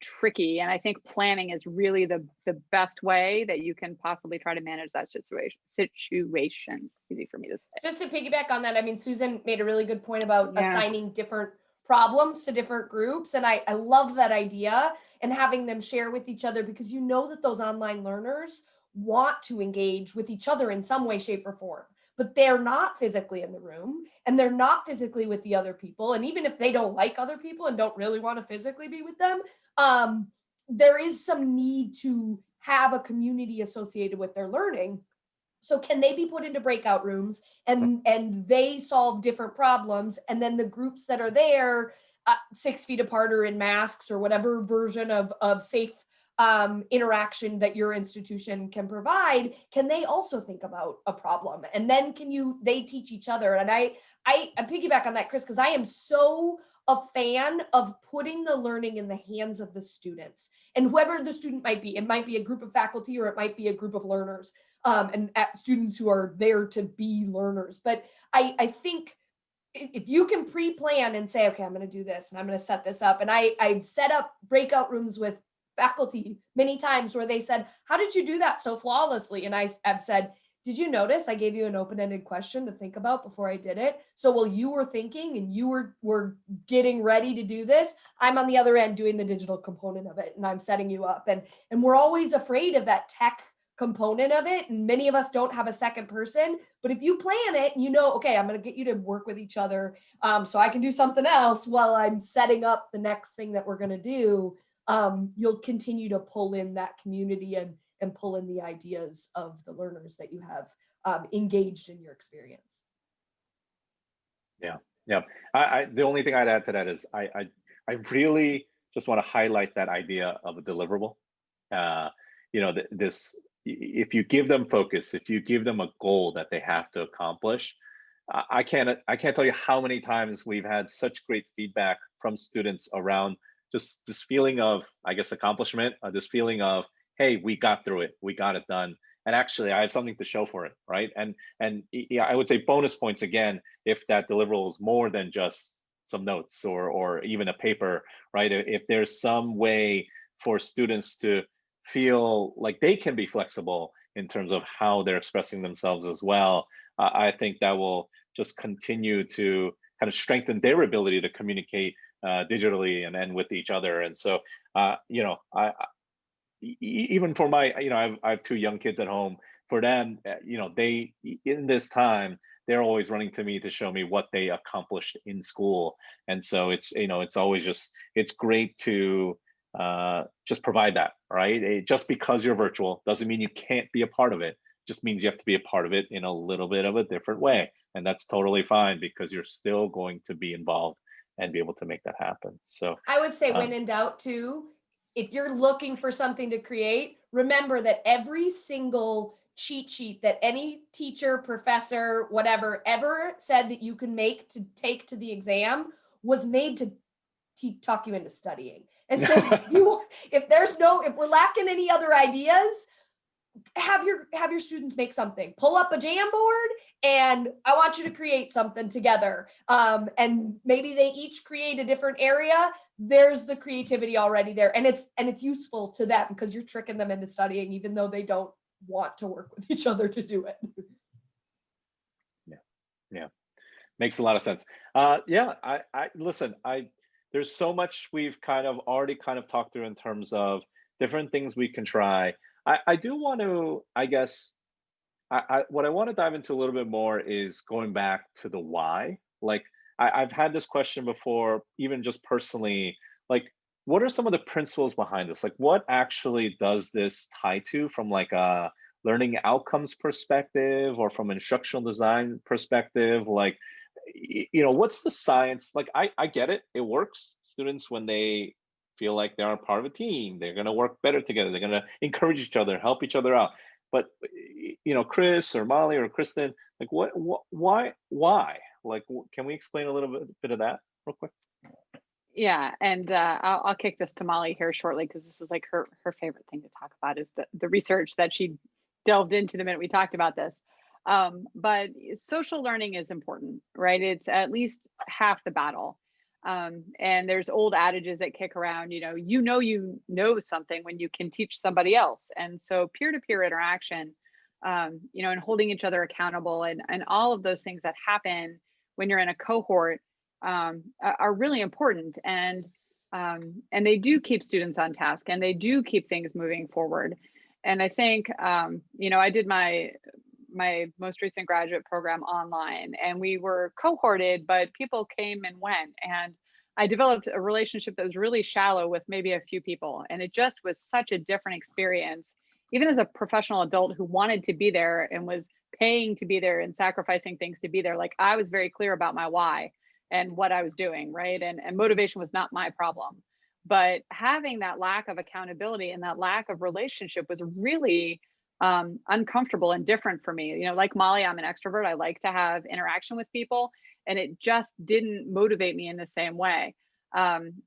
tricky. And I think planning is really the best way that you can possibly try to manage that situation. Easy for me to say. Just to piggyback on that, I mean, Susan made a really good point about assigning different problems to different groups. And I love that idea, and having them share with each other, because that those online learners want to engage with each other in some way, shape, or form, but they're not physically in the room and they're not physically with the other people. And even if they don't like other people and don't really want to physically be with them, there is some need to have a community associated with their learning. So can they be put into breakout rooms and they solve different problems, and then the groups that are there 6 feet apart or in masks or whatever version of safe interaction that your institution can provide, can they also think about a problem? And then they teach each other. And I piggyback on that, Chris, because I am so a fan of putting the learning in the hands of the students, and whoever the student might be. It might be a group of faculty, or it might be a group of learners, and students who are there to be learners. But I think if you can pre-plan and say, okay, I'm going to do this and I'm going to set this up. And I've set up breakout rooms with faculty many times where they said, how did you do that so flawlessly? And I've said, did you notice I gave you an open-ended question to think about before I did it? So while you were thinking and you were getting ready to do this, I'm on the other end doing the digital component of it, and I'm setting you up. And we're always afraid of that tech component of it, and many of us don't have a second person. But if you plan it, okay, I'm going to get you to work with each other, so I can do something else while I'm setting up the next thing that we're going to do. You'll continue to pull in that community and pull in the ideas of the learners that you have engaged in your experience. Yeah. The only thing I'd add to that is I really just want to highlight that idea of a deliverable. If you give them focus, if you give them a goal that they have to accomplish, I can't tell you how many times we've had such great feedback from students around just this feeling of, I guess, accomplishment, this feeling of, hey, we got through it, we got it done, and actually I have something to show for it, right? And yeah, I would say bonus points again if that deliverable is more than just some notes or even a paper, right? If there's some way for students to feel like they can be flexible in terms of how they're expressing themselves as well, I think that will just continue to kind of strengthen their ability to communicate digitally and with each other. And so, even for my, I have 2 young kids at home. For them, they, in this time, they're always running to me to show me what they accomplished in school. And so it's always it's great to just provide that, right? Just because you're virtual doesn't mean you can't be a part of it. It just means you have to be a part of it in a little bit of a different way. And that's totally fine, because you're still going to be involved and be able to make that happen. So I would say, when in doubt too, if you're looking for something to create, remember that every single cheat sheet that any teacher, professor, whatever, ever said that you can make to take to the exam was made to talk you into studying. And so if we're lacking any other ideas, have your students make something. Pull up a Jamboard, and I want you to create something together. And maybe they each create a different area. There's the creativity already there, and it's useful to them because you're tricking them into studying, even though they don't want to work with each other to do it. Yeah, makes a lot of sense. There's so much we've kind of already talked through in terms of different things we can try. I do want to, I guess, what I want to dive into a little bit more is going back to the why. Like, I've had this question before, even just personally, like, what are some of the principles behind this? Like, what actually does this tie to from like a learning outcomes perspective or from instructional design perspective? Like, what's the science? Like, I get it. It works. Students, when they feel like they are part of a team, they're going to work better together. They're going to encourage each other, help each other out. But, Chris or Molly or Kristen, like, why? Like, can we explain a little bit of that real quick? Yeah, and I'll kick this to Molly here shortly, because this is like her favorite thing to talk about, is the research that she delved into the minute we talked about this. But social learning is important, right? It's at least half the battle. And there's old adages that kick around, you know something when you can teach somebody else. And so peer-to-peer interaction, and holding each other accountable and all of those things that happen when you're in a cohort are really important. And they do keep students on task, and they do keep things moving forward. And I think, I did my most recent graduate program online, and we were cohorted, but people came and went. And I developed a relationship that was really shallow with maybe a few people. And it just was such a different experience even as a professional adult who wanted to be there and was paying to be there and sacrificing things to be there, like I was very clear about my why and what I was doing, right? And motivation was not my problem. But having that lack of accountability and that lack of relationship was really uncomfortable and different for me. You know, like Molly, I'm an extrovert. I like to have interaction with people, and it just didn't motivate me in the same way.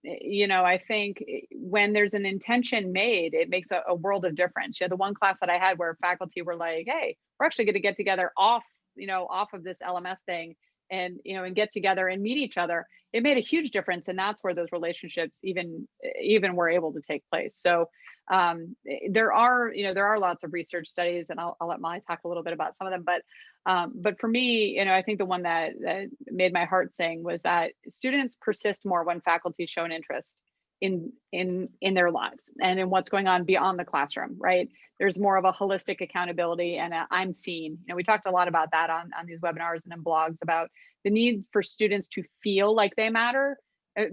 You know, I think when there's an intention made, it makes a world of difference. You know, the one class that I had where faculty were like, hey, we're actually going to get together off, you know, off of this LMS thing and, you know, and get together and meet each other. It made a huge difference. And that's where those relationships even were able to take place. So there are, you know, there are lots of research studies, and I'll let Molly talk a little bit about some of them. But for me, you know, I think the one that made my heart sing was that students persist more when faculty show an interest in their lives and in what's going on beyond the classroom, right? There's more of a holistic accountability and I'm seen. You know, we talked a lot about that on these webinars and in blogs about the need for students to feel like they matter,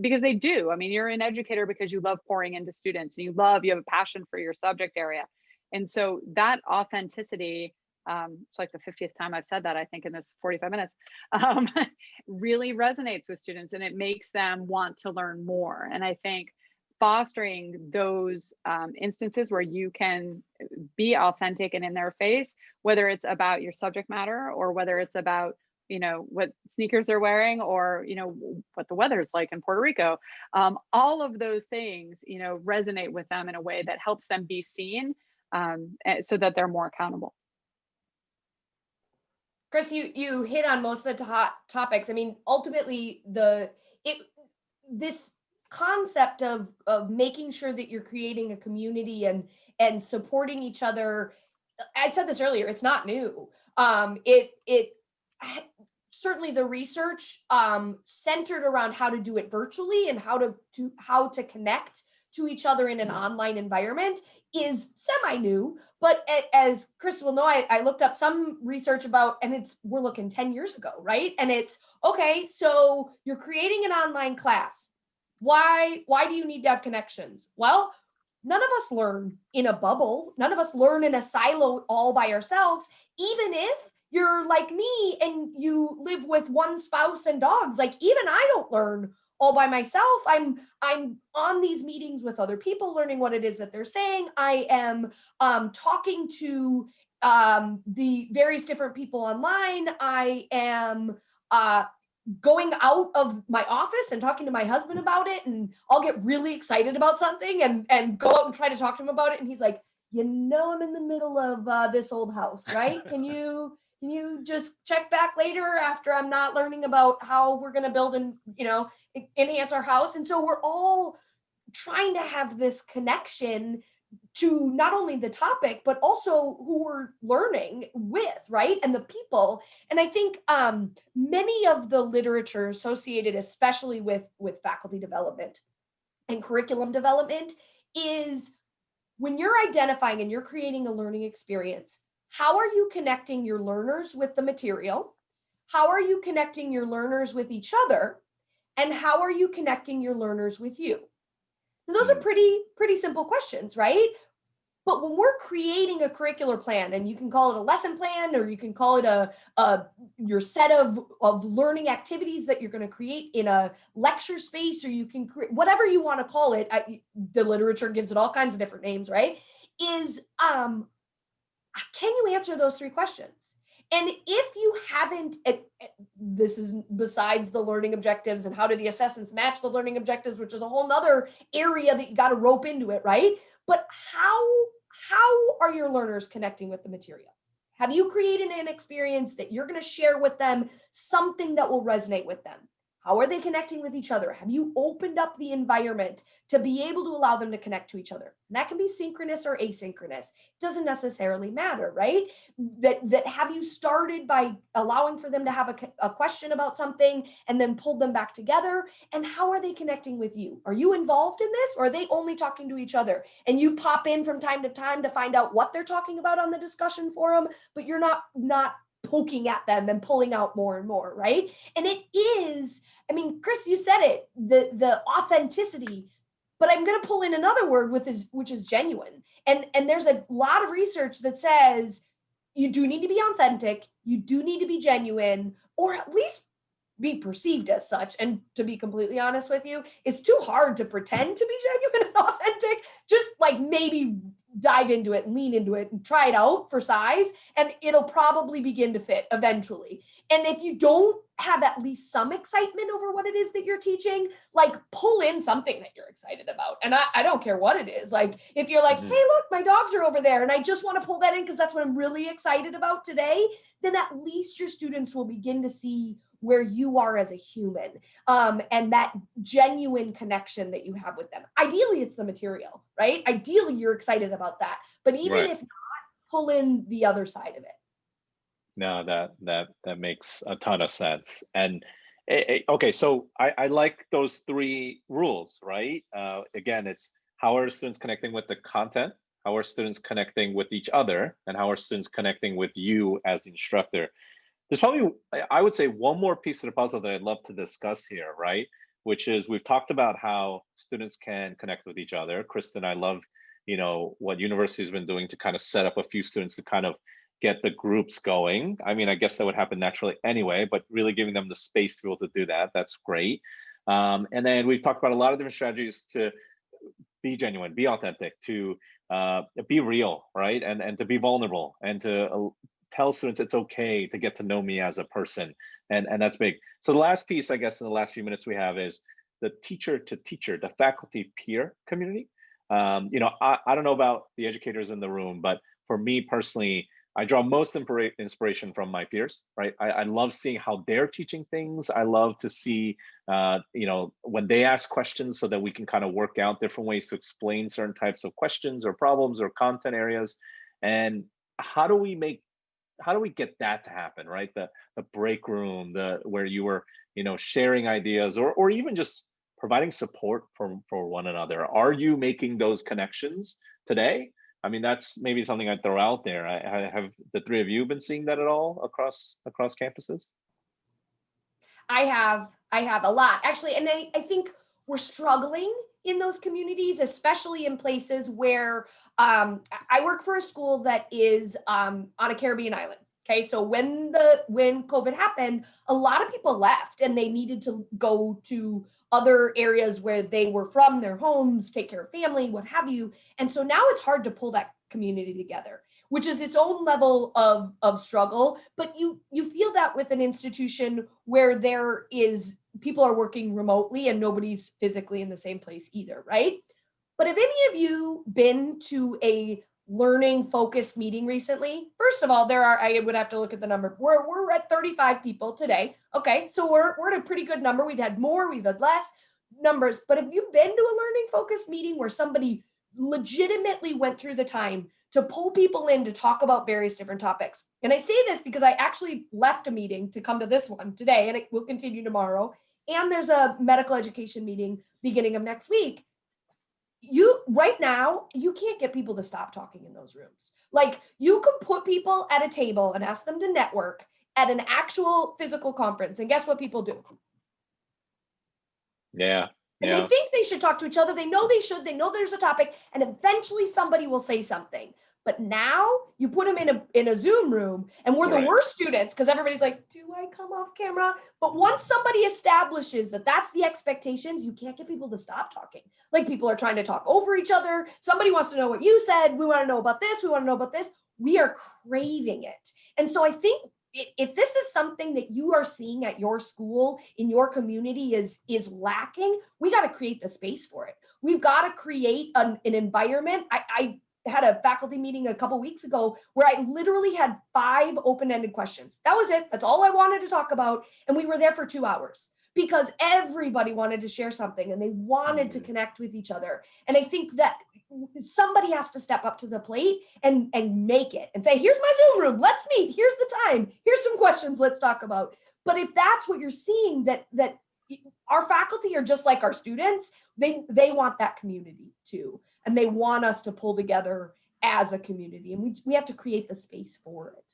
because they do. I mean, you're an educator because you love pouring into students and you have a passion for your subject area. And so that authenticity, it's like the 50th time I've said that, I think, in this 45 minutes, really resonates with students, and it makes them want to learn more. And I think fostering those instances where you can be authentic and in their face, whether it's about your subject matter or whether it's about, you know, what sneakers they're wearing or, you know, what the weather's like in Puerto Rico, all of those things, you know, resonate with them in a way that helps them be seen, so that they're more accountable. Chris, you hit on most of the topics. I mean, ultimately, this concept of making sure that you're creating a community and supporting each other. I said this earlier. It's not new. Certainly the research centered around how to do it virtually and how to connect to each other in an online environment is semi-new, but as Chris will know, I looked up some research about, and we're looking 10 years ago, right? And it's, okay, so you're creating an online class. Why do you need to have connections? Well, none of us learn in a bubble. None of us learn in a silo all by ourselves, even if you're like me and you live with one spouse and dogs. Like, even I don't learn all by myself. I'm on these meetings with other people, learning what it is that they're saying. I am talking to the various different people online. I am going out of my office and talking to my husband about it, and I'll get really excited about something and go out and try to talk to him about it. And he's like, you know, I'm in the middle of this old house, right? Can you just check back later after I'm not learning about how we're going to build and, you know, enhance our house? And so we're all trying to have this connection to not only the topic, but also who we're learning with, right? And the people. And I think many of the literature associated, especially with faculty development and curriculum development, is when you're identifying and you're creating a learning experience, how are you connecting your learners with the material? How are you connecting your learners with each other? And how are you connecting your learners with you? And those are pretty simple questions, right? But when we're creating a curricular plan, and you can call it a lesson plan, or you can call it your set of learning activities that you're going to create in a lecture space, or you can create whatever you want to call it. The literature gives it all kinds of different names, right? Can you answer those three questions? And if you haven't, this is besides the learning objectives and how do the assessments match the learning objectives, which is a whole nother area that you got to rope into it, right? But how are your learners connecting with the material? Have you created an experience that you're going to share with them, something that will resonate with them? How are they connecting with each other? Have you opened up the environment to be able to allow them to connect to each other? And that can be synchronous or asynchronous. It doesn't necessarily matter, right? That have you started by allowing for them to have a question about something and then pulled them back together? And how are they connecting with you? Are you involved in this, or are they only talking to each other? And you pop in from time to time to find out what they're talking about on the discussion forum, but you're not poking at them and pulling out more and more, right? And it is, I mean, Chris, you said it, the authenticity. but I'm going to pull in another word which is genuine. And there's a lot of research that says you do need to be authentic, you do need to be genuine, or at least be perceived as such. And to be completely honest with you, it's too hard to pretend to be genuine and authentic. Just like maybe dive into it and lean into it and try it out for size, and it'll probably begin to fit eventually. And if you don't have at least some excitement over what it is that you're teaching, like pull in something that you're excited about. And I don't care what it is. Like if you're like, hey, look, my dogs are over there and I just want to pull that in because that's what I'm really excited about today, then at least your students will begin to see where you are as a human, and that genuine connection that you have with them. Ideally, it's the material, right? Ideally, you're excited about that. But even if not, pull in the other side of it. No, that makes a ton of sense. And okay, so I like those three rules, right? Again, it's how are students connecting with the content, how are students connecting with each other, and how are students connecting with you as the instructor. There's probably, I would say, one more piece of the puzzle that I'd love to discuss here, right? Which is we've talked about how students can connect with each other. Kristen, I love, what university has been doing to kind of set up a few students to kind of get the groups going. I mean, I guess that would happen naturally anyway, but really giving them the space to be able to do that, that's great. And then we've talked about a lot of different strategies to be genuine, be authentic, to be real, right? And to be vulnerable, and to tell students it's okay to get to know me as a person. And that's big. So the last piece, I guess, in the last few minutes we have is the teacher to teacher, the faculty peer community. I don't know about the educators in the room, but for me personally, I draw most inspiration from my peers, right? I love seeing how they're teaching things. I love to see, when they ask questions so that we can kind of work out different ways to explain certain types of questions or problems or content areas. And how do we get that to happen, right? The break room, where you were, sharing ideas, or even just providing support for one another. Are you making those connections today? I mean, that's maybe something I'd throw out there. I have the three of you been seeing that at all across campuses? I have a lot actually, and I think we're struggling in those communities, especially in places where I work for a school that is on a Caribbean island. Okay, so when COVID happened, a lot of people left and they needed to go to other areas where they were from, their homes, take care of family, what have you. And so now it's hard to pull that community together, which is its own level of struggle. But you feel that with an institution where people are working remotely and nobody's physically in the same place either, right? But have any of you been to a learning focused meeting recently? First of all, I would have to look at the number. We're at 35 people today. Okay, so we're at a pretty good number. We've had more, we've had less numbers. But have you been to a learning focused meeting where somebody legitimately went through the time to pull people in to talk about various different topics? And I say this because I actually left a meeting to come to this one today, and it will continue tomorrow. And there's a medical education meeting beginning of next week. Right now, you can't get people to stop talking in those rooms. Like, you can put people at a table and ask them to network at an actual physical conference. And guess what people do? Yeah. And they think they should talk to each other. They know they should. They know there's a topic, and eventually somebody will say something. But now you put them in a Zoom room, and we're the worst students because everybody's like, do I come off camera? But once somebody establishes that that's the expectations, you can't get people to stop talking. Like, people are trying to talk over each other. Somebody wants to know what you said. We want to know about this. We want to know about this. We are craving it. And so I think if this is something that you are seeing at your school, in your community is lacking, we got to create the space for it. We've got to create an environment. I had a faculty meeting a couple weeks ago where I literally had 5 open-ended questions. That was it. That's all I wanted to talk about. And we were there for 2 hours because everybody wanted to share something and they wanted to connect with each other. And I think that somebody has to step up to the plate and make it and say, here's my Zoom room. Let's meet. Here's the time. Here's some questions. Let's talk about. But if that's what you're seeing, that our faculty are just like our students, they want that community too. And they want us to pull together as a community, and we have to create the space for it.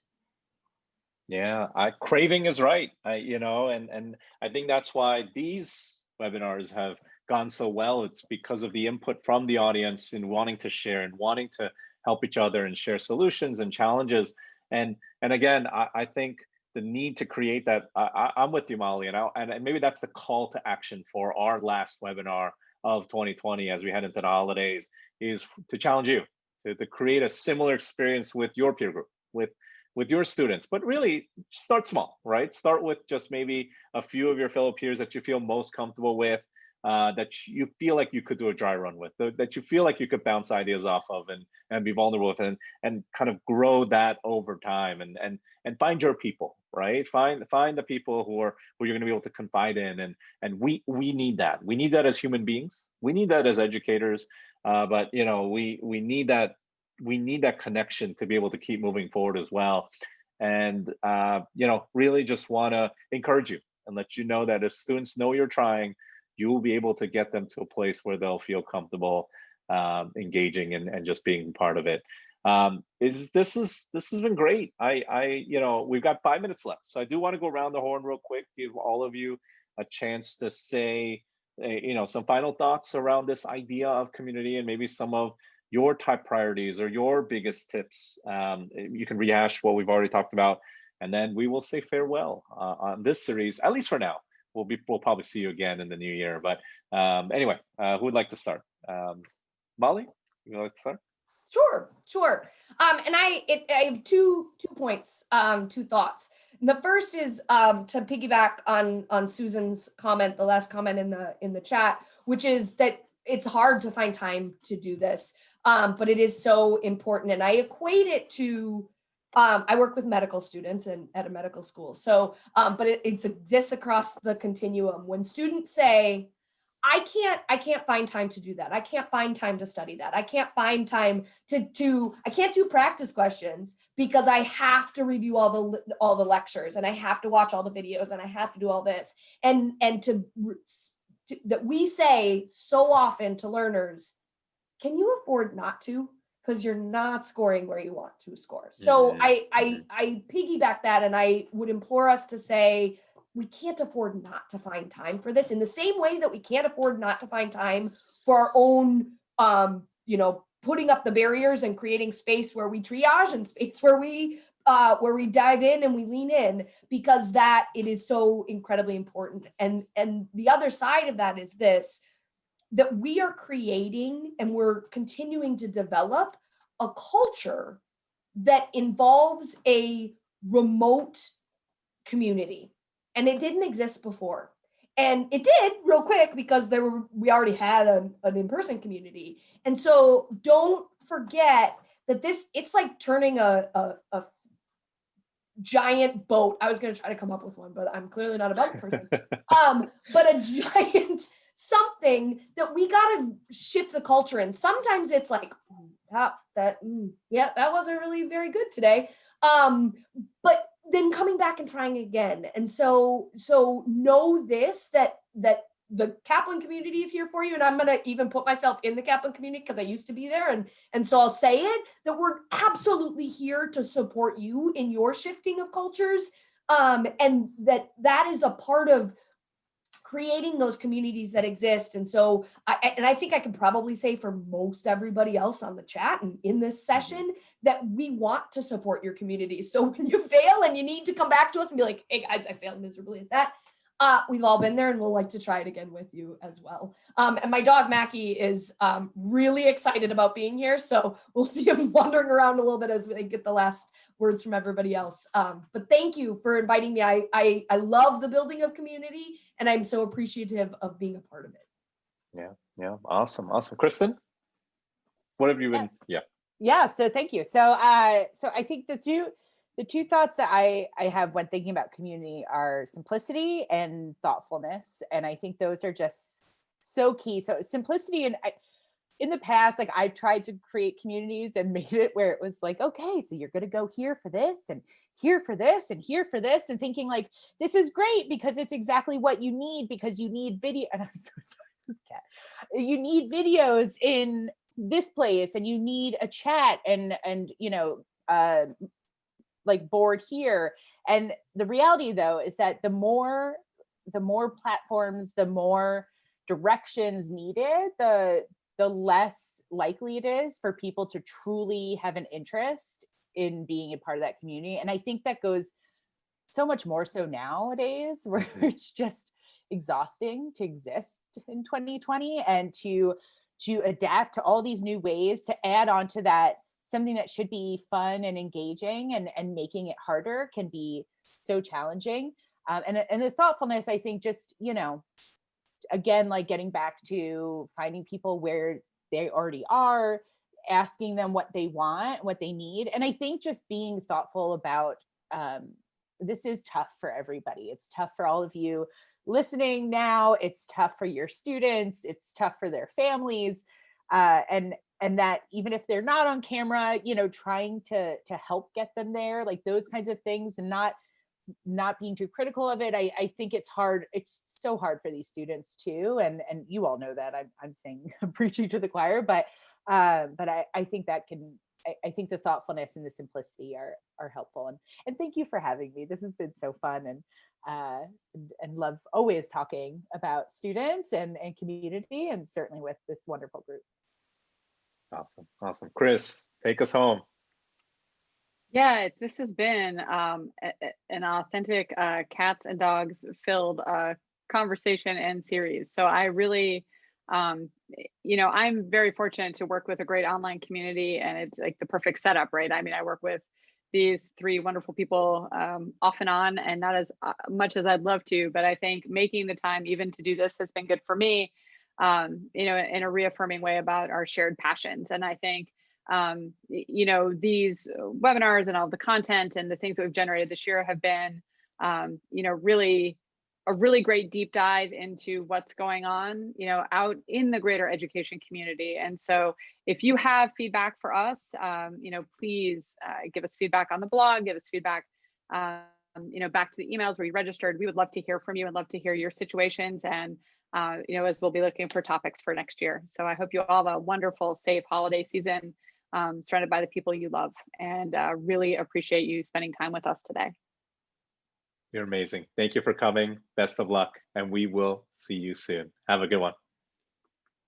Yeah, craving is right. And I think that's why these webinars have gone so well, it's because of the input from the audience in wanting to share and wanting to help each other and share solutions and challenges. And again, I think the need to create that, I'm with you, Molly, and maybe that's the call to action for our last webinar of 2020 as we head into the holidays, is to challenge you to create a similar experience with your peer group, with your students, but really start small, right? Start with just maybe a few of your fellow peers that you feel most comfortable with, that you feel like you could do a dry run with, that you feel like you could bounce ideas off of and be vulnerable with, and kind of grow that over time, and find your people, right? Find the people who you're going to be able to confide in, and we need that. We need that as human beings. We need that as educators, but we need that. We need that connection to be able to keep moving forward as well. And really just want to encourage you and let you know that if students know you're trying, you will be able to get them to a place where they'll feel comfortable engaging and just being part of it. This has been great. We've got 5 minutes left, so I do want to go around the horn real quick, give all of you a chance to say some final thoughts around this idea of community, and maybe some of your top priorities or your biggest tips. You can rehash what we've already talked about, and then we will say farewell on this series, at least for now. We'll probably see you again in the new year. But anyway, who would like to start? Molly, you would like to start? Sure. And I have two points, two thoughts. And the first is to piggyback on Susan's comment, the last comment in the chat, which is that it's hard to find time to do this, but it is so important. And I equate it to, I work with medical students and at a medical school. So, but it exists across the continuum. When students say, I can't find time to do that. I can't find time to study that. I can't find time I can't do practice questions because I have to review all the lectures, and I have to watch all the videos, and I have to do all this. And that we say so often to learners, can you afford not to? Because you're not scoring where you want to score. So I piggyback that, and I would implore us to say, we can't afford not to find time for this, in the same way that we can't afford not to find time for our own, putting up the barriers and creating space where we triage and space where we dive in and we lean in, because that it is so incredibly important. And the other side of that is this, that we are creating and we're continuing to develop a culture that involves a remote community. And it didn't exist before. And it did real quick because we already had an in-person community. And so don't forget that it's like turning a giant boat. I was going to try to come up with one, but I'm clearly not a boat person. But a giant something that we got to shift the culture in. Sometimes it's like, that wasn't really very good today. But then coming back and trying again. And so know this, that the Kaplan community is here for you. And I'm going to even put myself in the Kaplan community because I used to be there. And so I'll say it, that we're absolutely here to support you in your shifting of cultures. And that is a part of creating those communities that exist. And so, I think I can probably say for most everybody else on the chat and in this session, that we want to support your community. So when you fail and you need to come back to us and be like, hey guys, I failed miserably at that. We've all been there, and we'll like to try it again with you as well. And my dog Mackie is really excited about being here. So we'll see him wandering around a little bit as we get the last words from everybody else. But thank you for inviting me. I love the building of community, and I'm so appreciative of being a part of it. Yeah. Awesome. Kristen, what have you been? Yeah. So thank you. So I think the two thoughts that I have when thinking about community are simplicity and thoughtfulness. And I think those are just so key. So simplicity, and in the past, like I've tried to create communities and made it where it was like, okay, so you're going to go here for this and here for this and here for this, and thinking like, this is great because it's exactly what you need, because you need video. And I'm so sorry, this cat. You need videos in this place, and you need a chat and like board here. And the reality though is that the more platforms, the more directions needed, the less likely it is for people to truly have an interest in being a part of that community. And I think that goes so much more so nowadays, where it's just exhausting to exist in 2020 and to adapt to all these new ways, to add on to that something that should be fun and engaging, and making it harder can be so challenging. And the thoughtfulness, I think, just, again, like getting back to finding people where they already are, asking them what they want, what they need. And I think just being thoughtful about, this is tough for everybody. It's tough for all of you listening now. It's tough for your students. It's tough for their families. And that even if they're not on camera, trying to help get them there, like those kinds of things, and not being too critical of it. I think it's hard. It's so hard for these students too. And you all know that I'm saying, I'm preaching to the choir, but I think that I think the thoughtfulness and the simplicity are helpful. And thank you for having me. This has been so fun, and love always talking about students and community, and certainly with this wonderful group. Awesome. Chris, take us home. Yeah, this has been an authentic cats and dogs filled conversation and series. So I really, I'm very fortunate to work with a great online community, and it's like the perfect setup, right? I mean, I work with these three wonderful people off and on, and not as much as I'd love to, but I think making the time even to do this has been good for me, in a reaffirming way about our shared passions. And I think, these webinars and all the content and the things that we've generated this year have been, really a really great deep dive into what's going on, out in the greater education community. And so if you have feedback for us, please give us feedback on the blog, give us feedback, back to the emails where you registered. We would love to hear from you and love to hear your situations. And, as we'll be looking for topics for next year. So I hope you all have a wonderful, safe holiday season, surrounded by the people you love, and really appreciate you spending time with us today. You're amazing. Thank you for coming. Best of luck, and we will see you soon. Have a good one.